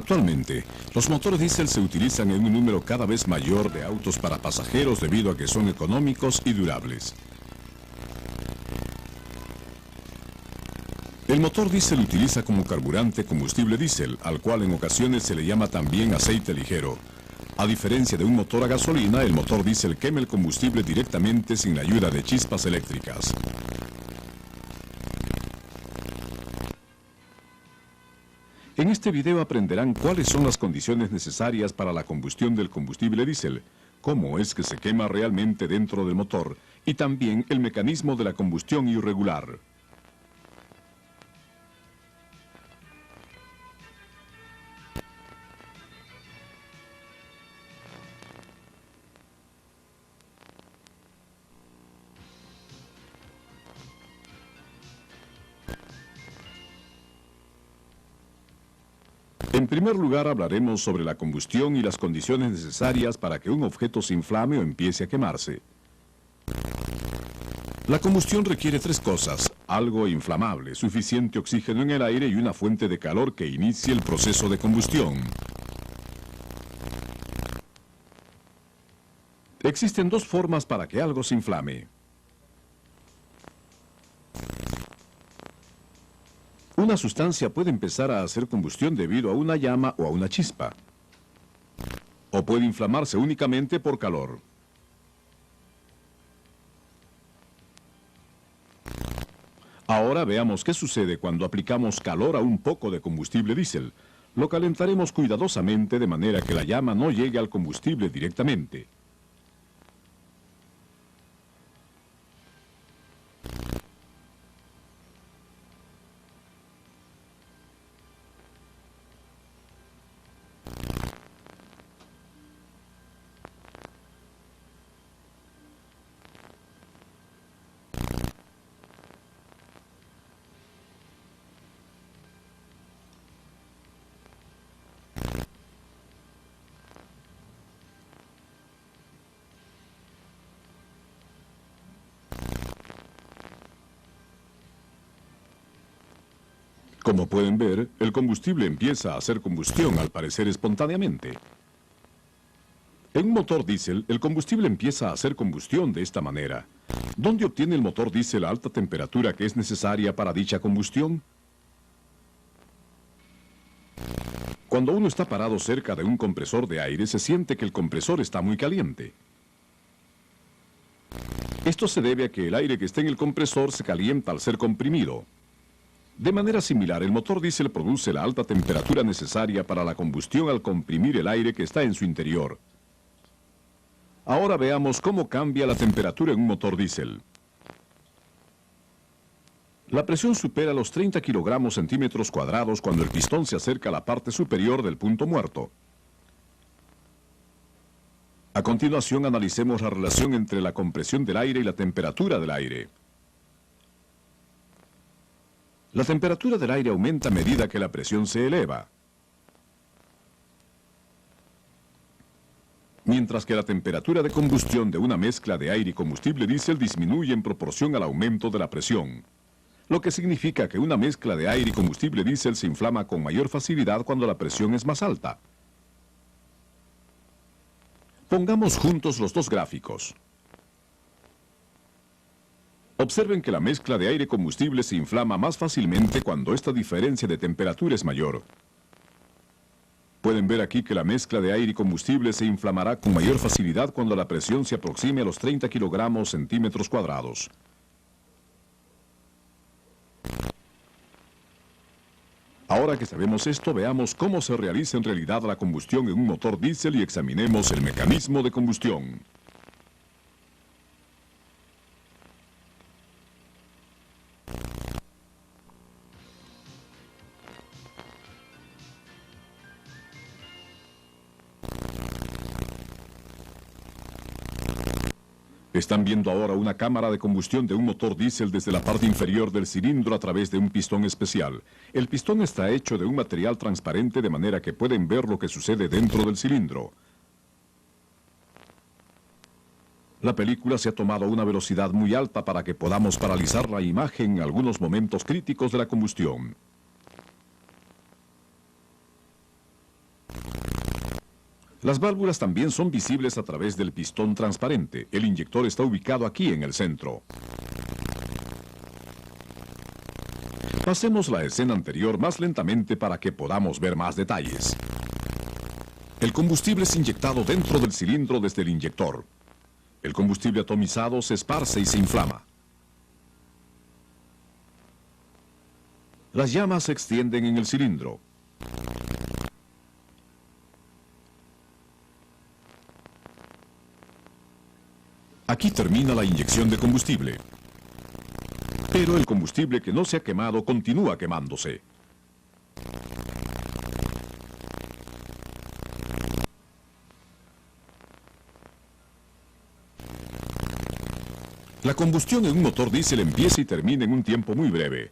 Actualmente, los motores diésel se utilizan en un número cada vez mayor de autos para pasajeros debido a que son económicos y durables. El motor diésel utiliza como carburante combustible diésel, al cual en ocasiones se le llama también aceite ligero. A diferencia de un motor a gasolina, el motor diésel quema el combustible directamente sin la ayuda de chispas eléctricas. En este video aprenderán cuáles son las condiciones necesarias para la combustión del combustible diésel, cómo es que se quema realmente dentro del motor y también el mecanismo de la combustión irregular. En primer lugar hablaremos sobre la combustión y las condiciones necesarias para que un objeto se inflame o empiece a quemarse. La combustión requiere tres cosas: algo inflamable, suficiente oxígeno en el aire y una fuente de calor que inicie el proceso de combustión. Existen dos formas para que algo se inflame. Una sustancia puede empezar a hacer combustión debido a una llama o a una chispa, o puede inflamarse únicamente por calor. Ahora veamos qué sucede cuando aplicamos calor a un poco de combustible diésel. Lo calentaremos cuidadosamente de manera que la llama no llegue al combustible directamente. Como pueden ver, el combustible empieza a hacer combustión al parecer espontáneamente. En un motor diésel, el combustible empieza a hacer combustión de esta manera. ¿Dónde obtiene el motor diésel la alta temperatura que es necesaria para dicha combustión? Cuando uno está parado cerca de un compresor de aire, se siente que el compresor está muy caliente. Esto se debe a que el aire que está en el compresor se calienta al ser comprimido. De manera similar, el motor diésel produce la alta temperatura necesaria para la combustión al comprimir el aire que está en su interior. Ahora veamos cómo cambia la temperatura en un motor diésel. La presión supera los 30 kilogramos centímetros cuadrados cuando el pistón se acerca a la parte superior del punto muerto. A continuación analicemos la relación entre la compresión del aire y la temperatura del aire. La temperatura del aire aumenta a medida que la presión se eleva, mientras que la temperatura de combustión de una mezcla de aire y combustible diésel disminuye en proporción al aumento de la presión, lo que significa que una mezcla de aire y combustible diésel se inflama con mayor facilidad cuando la presión es más alta. Pongamos juntos los dos gráficos. Observen que la mezcla de aire y combustible se inflama más fácilmente cuando esta diferencia de temperatura es mayor. Pueden ver aquí que la mezcla de aire y combustible se inflamará con mayor facilidad cuando la presión se aproxime a los 30 kilogramos centímetros cuadrados. Ahora que sabemos esto, veamos cómo se realiza en realidad la combustión en un motor diésel y examinemos el mecanismo de combustión. Están viendo ahora una cámara de combustión de un motor diésel desde la parte inferior del cilindro a través de un pistón especial. El pistón está hecho de un material transparente de manera que pueden ver lo que sucede dentro del cilindro. La película se ha tomado a una velocidad muy alta para que podamos paralizar la imagen en algunos momentos críticos de la combustión. Las válvulas también son visibles a través del pistón transparente. El inyector está ubicado aquí en el centro. Pasemos la escena anterior más lentamente para que podamos ver más detalles. El combustible es inyectado dentro del cilindro desde el inyector. El combustible atomizado se esparce y se inflama. Las llamas se extienden en el cilindro. Aquí termina la inyección de combustible. Pero el combustible que no se ha quemado continúa quemándose. La combustión en un motor diésel empieza y termina en un tiempo muy breve.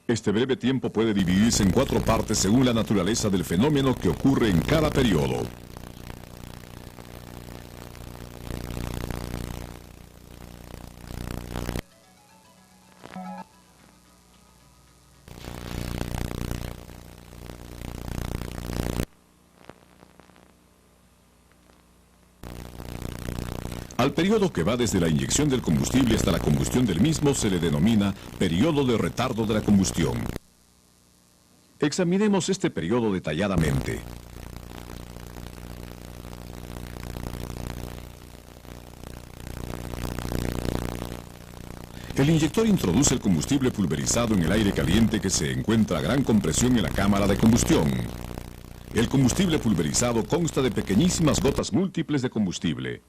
Este breve tiempo puede dividirse en 4 partes según la naturaleza del fenómeno que ocurre en cada periodo. Al periodo que va desde la inyección del combustible hasta la combustión del mismo se le denomina periodo de retardo de la combustión. Examinemos este periodo detalladamente. El inyector introduce el combustible pulverizado en el aire caliente que se encuentra a gran compresión en la cámara de combustión. El combustible pulverizado consta de pequeñísimas gotas múltiples de combustible.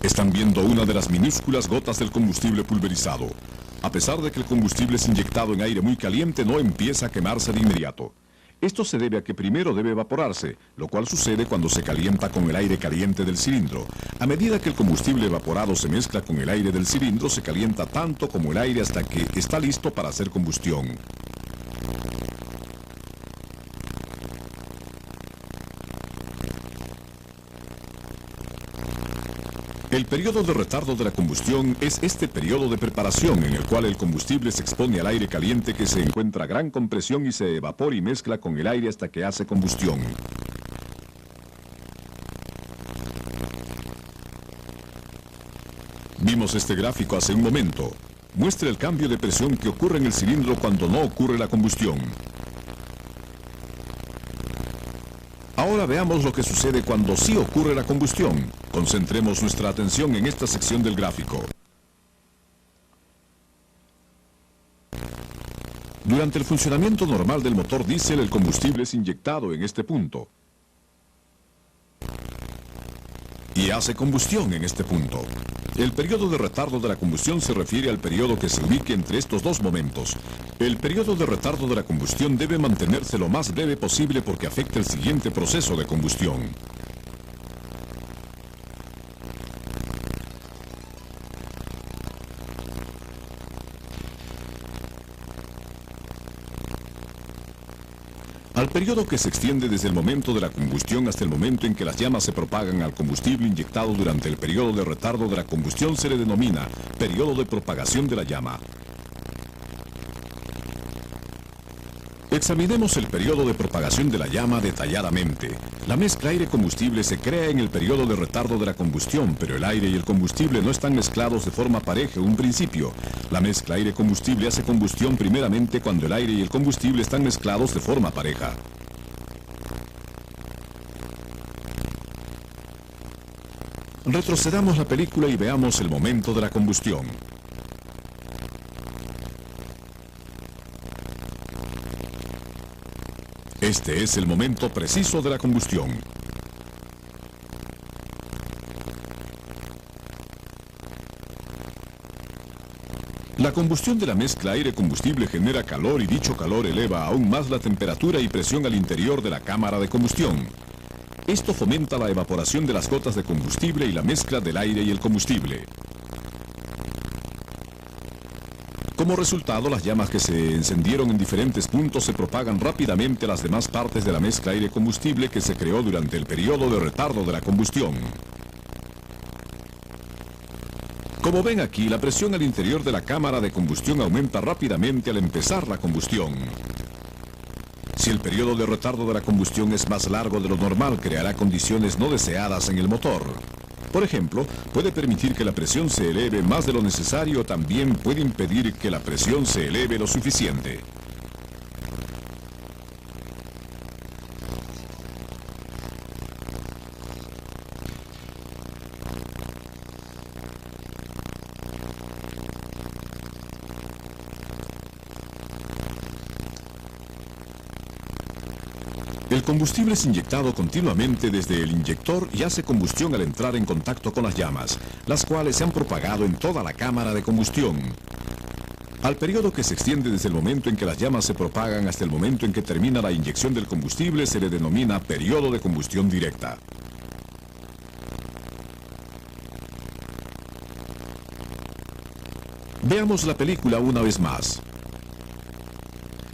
Están viendo una de las minúsculas gotas del combustible pulverizado. A pesar de que el combustible es inyectado en aire muy caliente, no empieza a quemarse de inmediato. Esto se debe a que primero debe evaporarse, lo cual sucede cuando se calienta con el aire caliente del cilindro. A medida que el combustible evaporado se mezcla con el aire del cilindro, se calienta tanto como el aire hasta que está listo para hacer combustión. El periodo de retardo de la combustión es este periodo de preparación en el cual el combustible se expone al aire caliente que se encuentra a gran compresión y se evapora y mezcla con el aire hasta que hace combustión. Vimos este gráfico hace un momento. Muestra el cambio de presión que ocurre en el cilindro cuando no ocurre la combustión. Ahora veamos lo que sucede cuando sí ocurre la combustión. Concentremos nuestra atención en esta sección del gráfico. Durante el funcionamiento normal del motor diésel, el combustible es inyectado en este punto. Y hace combustión en este punto. El periodo de retardo de la combustión se refiere al periodo que se ubique entre estos dos momentos. El periodo de retardo de la combustión debe mantenerse lo más breve posible porque afecta el siguiente proceso de combustión. Al periodo que se extiende desde el momento de la combustión hasta el momento en que las llamas se propagan al combustible inyectado durante el periodo de retardo de la combustión se le denomina periodo de propagación de la llama. Examinemos el periodo de propagación de la llama detalladamente. La mezcla aire-combustible se crea en el periodo de retardo de la combustión, pero el aire y el combustible no están mezclados de forma pareja en un principio. La mezcla aire-combustible hace combustión primeramente cuando el aire y el combustible están mezclados de forma pareja. Retrocedamos la película y veamos el momento de la combustión. Este es el momento preciso de la combustión. La combustión de la mezcla aire-combustible genera calor y dicho calor eleva aún más la temperatura y presión al interior de la cámara de combustión. Esto fomenta la evaporación de las gotas de combustible y la mezcla del aire y el combustible. Como resultado, las llamas que se encendieron en diferentes puntos se propagan rápidamente a las demás partes de la mezcla aire-combustible que se creó durante el periodo de retardo de la combustión. Como ven aquí, la presión al interior de la cámara de combustión aumenta rápidamente al empezar la combustión. Si el periodo de retardo de la combustión es más largo de lo normal, creará condiciones no deseadas en el motor. Por ejemplo, puede permitir que la presión se eleve más de lo necesario o también puede impedir que la presión se eleve lo suficiente. El combustible es inyectado continuamente desde el inyector y hace combustión al entrar en contacto con las llamas, las cuales se han propagado en toda la cámara de combustión. Al periodo que se extiende desde el momento en que las llamas se propagan hasta el momento en que termina la inyección del combustible se le denomina periodo de combustión directa. Veamos la película una vez más.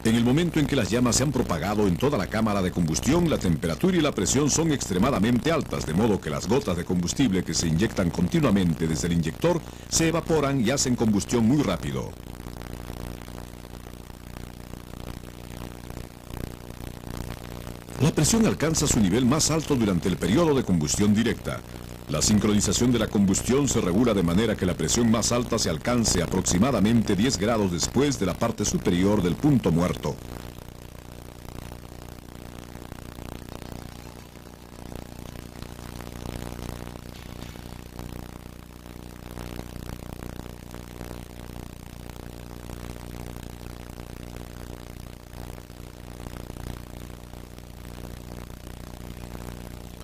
En el momento en que las llamas se han propagado en toda la cámara de combustión, la temperatura y la presión son extremadamente altas, de modo que las gotas de combustible que se inyectan continuamente desde el inyector se evaporan y hacen combustión muy rápido. La presión alcanza su nivel más alto durante el periodo de combustión directa. La sincronización de la combustión se regula de manera que la presión más alta se alcance aproximadamente 10 grados después de la parte superior del punto muerto.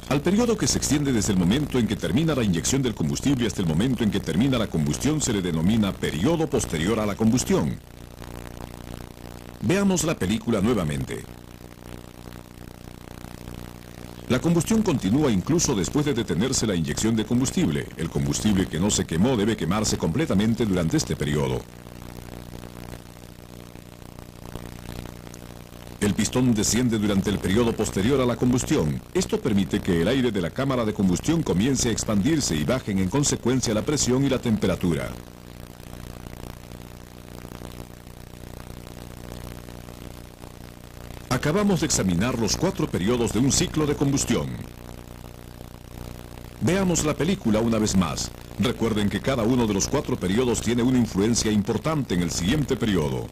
Al periodo que se extiende desde el momento en que termina la inyección del combustible hasta el momento en que termina la combustión se le denomina periodo posterior a la combustión. Veamos la película nuevamente. La combustión continúa incluso después de detenerse la inyección de combustible. El combustible que no se quemó debe quemarse completamente durante este periodo. El pistón desciende durante el periodo posterior a la combustión. Esto permite que el aire de la cámara de combustión comience a expandirse y bajen en consecuencia la presión y la temperatura. Acabamos de examinar los 4 periodos de un ciclo de combustión. Veamos la película una vez más. Recuerden que cada uno de los 4 periodos tiene una influencia importante en el siguiente periodo.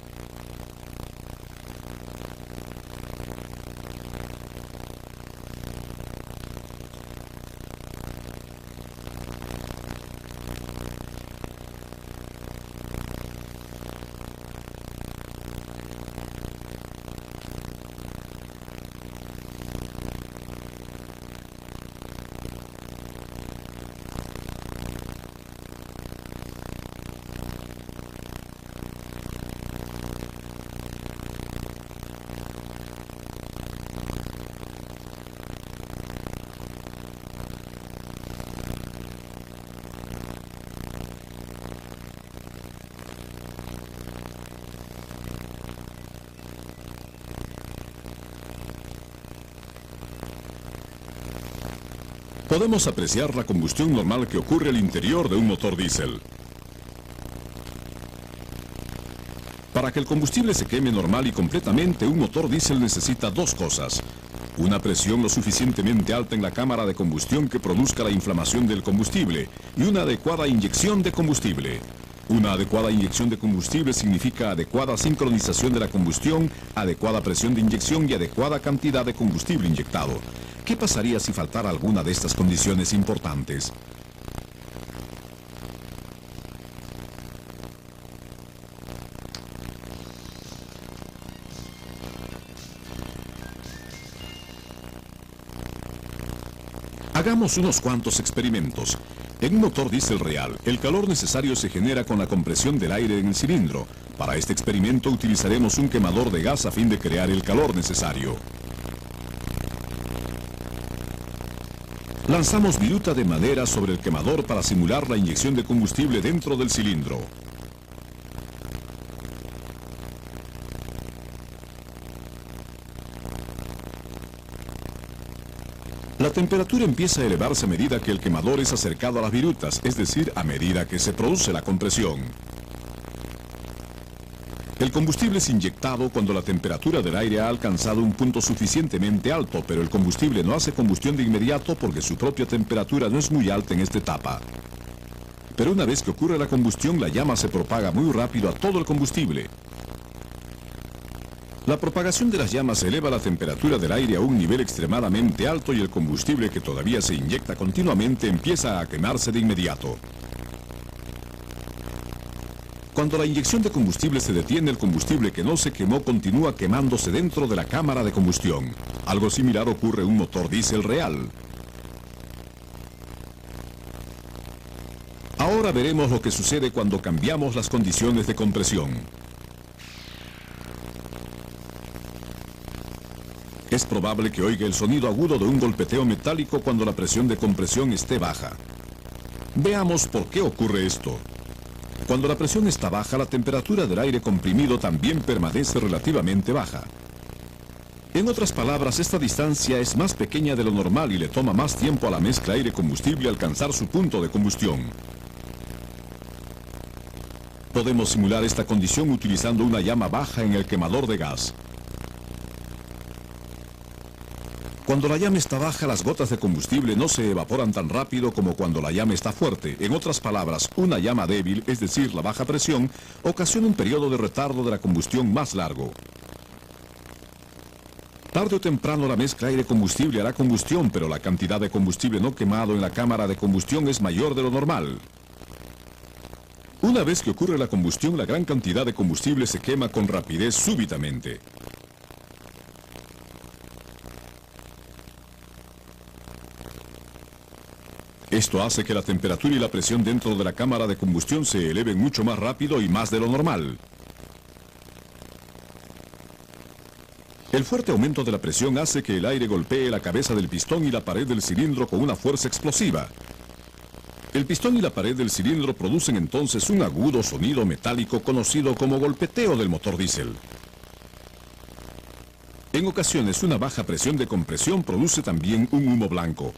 Podemos apreciar la combustión normal que ocurre al interior de un motor diésel. Para que el combustible se queme normal y completamente, un motor diésel necesita 2 cosas. Una presión lo suficientemente alta en la cámara de combustión que produzca la inflamación del combustible y una adecuada inyección de combustible. Una adecuada inyección de combustible significa adecuada sincronización de la combustión, adecuada presión de inyección y adecuada cantidad de combustible inyectado. ¿Qué pasaría si faltara alguna de estas condiciones importantes? Hagamos unos cuantos experimentos. En un motor diésel real, el calor necesario se genera con la compresión del aire en el cilindro. Para este experimento utilizaremos un quemador de gas a fin de crear el calor necesario. Lanzamos viruta de madera sobre el quemador para simular la inyección de combustible dentro del cilindro. La temperatura empieza a elevarse a medida que el quemador es acercado a las virutas, es decir, a medida que se produce la compresión. El combustible es inyectado cuando la temperatura del aire ha alcanzado un punto suficientemente alto, pero el combustible no hace combustión de inmediato porque su propia temperatura no es muy alta en esta etapa. Pero una vez que ocurre la combustión, la llama se propaga muy rápido a todo el combustible. La propagación de las llamas eleva la temperatura del aire a un nivel extremadamente alto y el combustible que todavía se inyecta continuamente empieza a quemarse de inmediato. Cuando la inyección de combustible se detiene, el combustible que no se quemó continúa quemándose dentro de la cámara de combustión. Algo similar ocurre en un motor diésel real. Ahora veremos lo que sucede cuando cambiamos las condiciones de compresión. Es probable que oiga el sonido agudo de un golpeteo metálico cuando la presión de compresión esté baja. Veamos por qué ocurre esto. Cuando la presión está baja, la temperatura del aire comprimido también permanece relativamente baja. En otras palabras, esta distancia es más pequeña de lo normal y le toma más tiempo a la mezcla aire-combustible alcanzar su punto de combustión. Podemos simular esta condición utilizando una llama baja en el quemador de gas. Cuando la llama está baja, las gotas de combustible no se evaporan tan rápido como cuando la llama está fuerte. En otras palabras, una llama débil, es decir, la baja presión, ocasiona un periodo de retardo de la combustión más largo. Tarde o temprano la mezcla aire-combustible hará combustión, pero la cantidad de combustible no quemado en la cámara de combustión es mayor de lo normal. Una vez que ocurre la combustión, la gran cantidad de combustible se quema con rapidez súbitamente. Esto hace que la temperatura y la presión dentro de la cámara de combustión se eleven mucho más rápido y más de lo normal. El fuerte aumento de la presión hace que el aire golpee la cabeza del pistón y la pared del cilindro con una fuerza explosiva. El pistón y la pared del cilindro producen entonces un agudo sonido metálico conocido como golpeteo del motor diésel. En ocasiones, una baja presión de compresión produce también un humo blanco.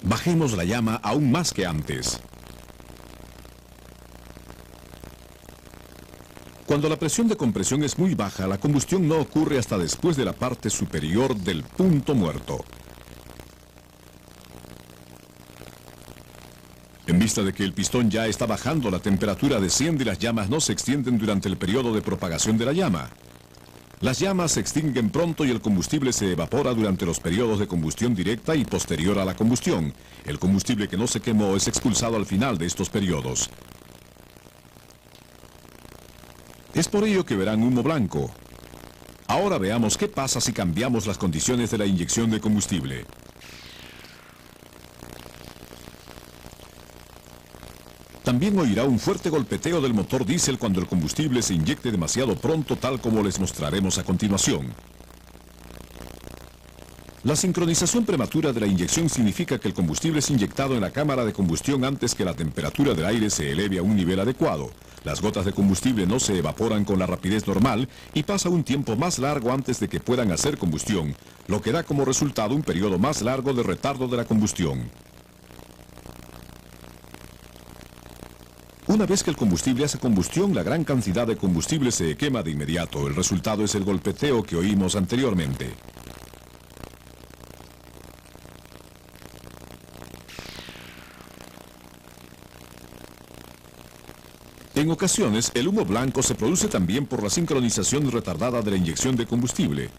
Bajemos la llama aún más que antes. Cuando la presión de compresión es muy baja, la combustión no ocurre hasta después de la parte superior del punto muerto. En vista de que el pistón ya está bajando, la temperatura desciende y las llamas no se extienden durante el periodo de propagación de la llama. Las llamas se extinguen pronto y el combustible se evapora durante los periodos de combustión directa y posterior a la combustión. El combustible que no se quemó es expulsado al final de estos periodos. Es por ello que verán humo blanco. Ahora veamos qué pasa si cambiamos las condiciones de la inyección de combustible. También oirá un fuerte golpeteo del motor diésel cuando el combustible se inyecte demasiado pronto, tal como les mostraremos a continuación. La sincronización prematura de la inyección significa que el combustible es inyectado en la cámara de combustión antes que la temperatura del aire se eleve a un nivel adecuado. Las gotas de combustible no se evaporan con la rapidez normal y pasa un tiempo más largo antes de que puedan hacer combustión, lo que da como resultado un periodo más largo de retardo de la combustión. Una vez que el combustible hace combustión, la gran cantidad de combustible se quema de inmediato. El resultado es el golpeteo que oímos anteriormente. En ocasiones, el humo blanco se produce también por la sincronización retardada de la inyección de combustible.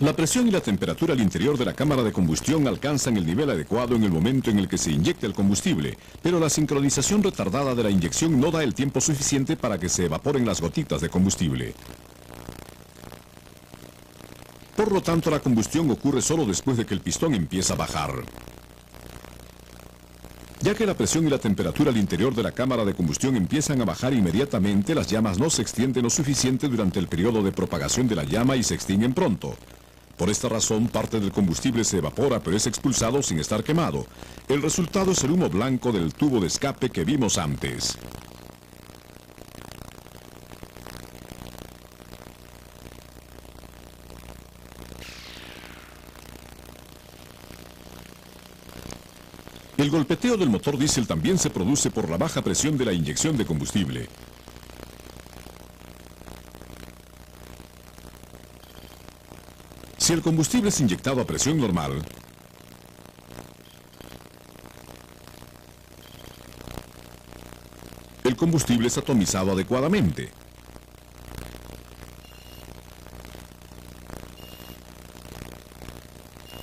La presión y la temperatura al interior de la cámara de combustión alcanzan el nivel adecuado en el momento en el que se inyecta el combustible, pero la sincronización retardada de la inyección no da el tiempo suficiente para que se evaporen las gotitas de combustible. Por lo tanto, la combustión ocurre solo después de que el pistón empieza a bajar. Ya que la presión y la temperatura al interior de la cámara de combustión empiezan a bajar inmediatamente, las llamas no se extienden lo suficiente durante el periodo de propagación de la llama y se extinguen pronto. Por esta razón, parte del combustible se evapora, pero es expulsado sin estar quemado. El resultado es el humo blanco del tubo de escape que vimos antes. golpeteo del motor diésel también se produce por la baja presión de la inyección de combustible. Si el combustible es inyectado a presión normal, el combustible es atomizado adecuadamente.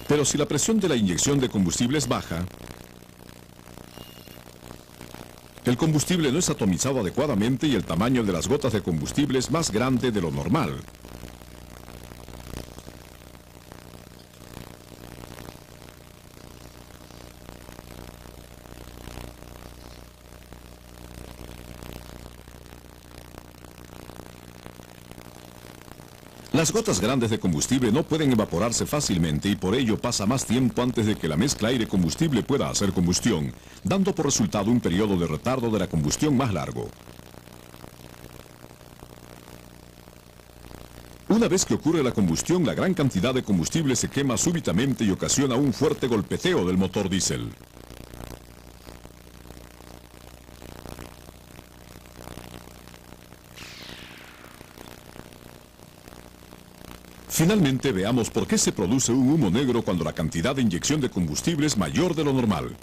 Pero si la presión de la inyección de combustible es baja, el combustible no es atomizado adecuadamente y el tamaño de las gotas de combustible es más grande de lo normal. Las gotas grandes de combustible no pueden evaporarse fácilmente y por ello pasa más tiempo antes de que la mezcla aire-combustible pueda hacer combustión, dando por resultado un periodo de retardo de la combustión más largo. Una vez que ocurre la combustión, la gran cantidad de combustible se quema súbitamente y ocasiona un fuerte golpeteo del motor diésel. Finalmente, veamos por qué se produce un humo negro cuando la cantidad de inyección de combustible es mayor de lo normal.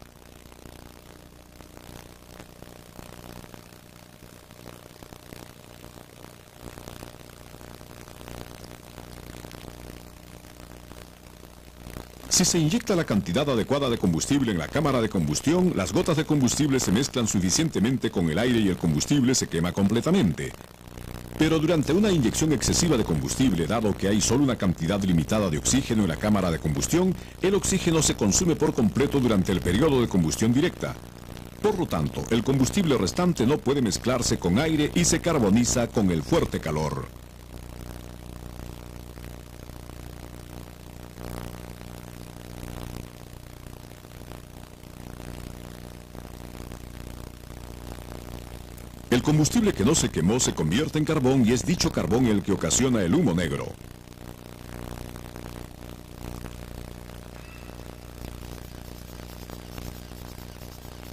Si se inyecta la cantidad adecuada de combustible en la cámara de combustión, las gotas de combustible se mezclan suficientemente con el aire y el combustible se quema completamente. Pero durante una inyección excesiva de combustible, dado que hay solo una cantidad limitada de oxígeno en la cámara de combustión, el oxígeno se consume por completo durante el periodo de combustión directa. Por lo tanto, el combustible restante no puede mezclarse con aire y se carboniza con el fuerte calor. El combustible que no se quemó se convierte en carbón y es dicho carbón el que ocasiona el humo negro.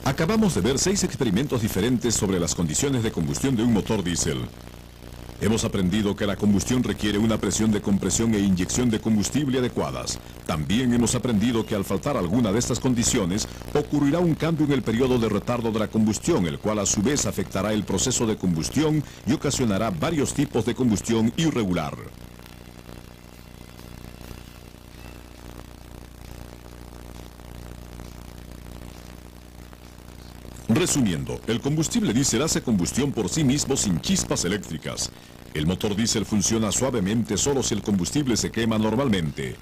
Acabamos de ver 6 experimentos diferentes sobre las condiciones de combustión de un motor diésel. Hemos aprendido que la combustión requiere una presión de compresión e inyección de combustible adecuadas. También hemos aprendido que al faltar alguna de estas condiciones, ocurrirá un cambio en el periodo de retardo de la combustión, el cual a su vez afectará el proceso de combustión y ocasionará varios tipos de combustión irregular. Resumiendo, el combustible diésel hace combustión por sí mismo sin chispas eléctricas. El motor diésel funciona suavemente solo si el combustible se quema normalmente.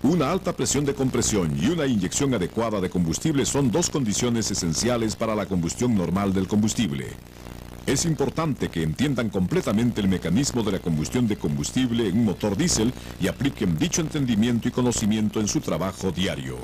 Una alta presión de compresión y una inyección adecuada de combustible son dos condiciones esenciales para la combustión normal del combustible. Es importante que entiendan completamente el mecanismo de la combustión de combustible en un motor diésel y apliquen dicho entendimiento y conocimiento en su trabajo diario.